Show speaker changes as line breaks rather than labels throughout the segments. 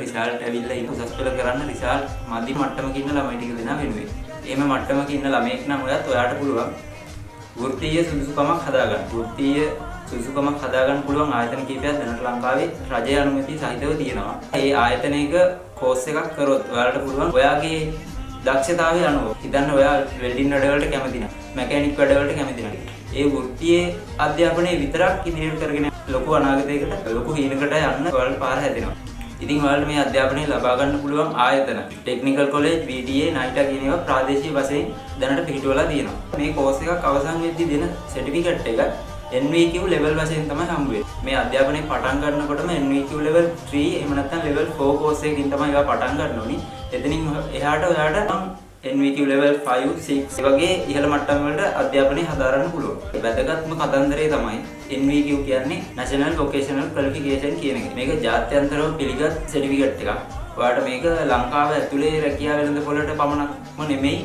Result ඇවිල්ලා ඉන්න උසස් පෙළ කරන්න රිසල්ට් මදි මට්ටමක ඉන්න ළමයි ටික දෙනා වෙනුවෙන්. එහෙම මට්ටමක ඉන්න ළමයෙක් නම් ඔයාට පුළුවන් වෘත්තීය සුදුසුකමක් හදාගන්න. වෘත්තීය සුදුසුකමක් හදාගන්න පුළුවන් ආයතන කීපයක් දැනට ලංකාවේ රජයේ අනුමැතිය සහිතව තියෙනවා. ඒ ආයතනයක කෝස් එකක් කරොත් ඔයාලට පුළුවන් ඔයාගේ දක්ෂතාවය අනුව හිතන්න ඔයා වෙල්ඩින් වැඩවලට කැමති නම් මැකැනික් වැඩවලට කැමති නම් ඒ වෘත්තීය අධ්‍යාපනය විතරක් ඉදිරියට කරගෙන ලොකු අනාගතයකට ලොකු හීනකට යන්න ඔයාලට පාර හැදෙනවා. ඉතින් ඔයාලට මේ අධ්‍යාපනය ලබා ගන්න පුළුවන් ආයතන ටෙක්නිකල් කොලෙජ්, VTA, NITA කියන ඒවා ප්‍රාදේශීය වශයෙන් දැනට පිහිටුවලා තියෙනවා. මේ කෝස් එකක් අවසන් වෙද්දී දෙන සර්ටිෆිකට් එක NVQ level වශයෙන් තමයි හම්බ වෙන්නේ. මේ අධ්‍යාපනය පටන් ගන්නකොටම NVQ level 3 එහෙම නැත්නම් level 4 කෝස් එකකින් තමයි ඒවා පටන් ගන්න ඕනි. එතනින් එහාට ඔයාලට NVQ level 5, 6 වගේ ඉහළ මට්ටම් වලට අධ්‍යාපනය හදාරන්න පුළුවන්. වැදගත්ම කතන්දරය තමයි NVQ කියන්නේ National Vocational Qualification කියන එක. මේක ජාත්‍යන්තරව පිළිගත් සර්ටිෆිකට් එකක්. ඔයාලට මේක ලංකාව ඇතුලේ රැකියාව වෙළඳපොළට පමණක්ම නෙමෙයි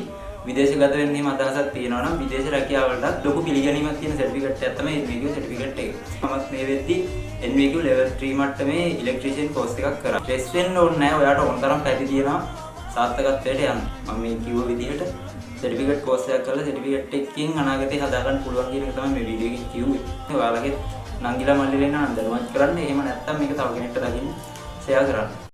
විදේශගත වෙන්න එහෙම අදහසක් තියෙනවා නම් විදේශ රැකියාවලට ලොකු පිළිගැනීමක් තියෙන සර්ටිෆිකට් එකක් තමයි NVQ සර්ටිෆිකට් එක. මමත් මේ වෙද්දි NVQ level 3 මට්ටමේ ඉලෙක්ට්‍රීෂියන් කෝස් එකක් කරා. ටෙස්ට් වෙන්න ඕනේ නැහැ. ඔයාට ඕන තරම් පැති තියෙනවා සාර්ථකත්වයට යන්න. මම මේ කිව්ව විදිහට සර්ටිෆිකට් කෝස් එකක් කරලා සර්ටිෆිකට් එකකින් අනාගතේ හදාගන්න පුළුවන් කියන එක තමයි මේ වීඩියෝ එකේ කිව්වේ. ඔයාලගේ නංගිලා මල්ලිලා ඉන්න නම් දැනුවත් කරන්න. එහෙම නැත්නම් මේක තව කෙනෙක්ට දකින්න ෂෙයා කරන්න.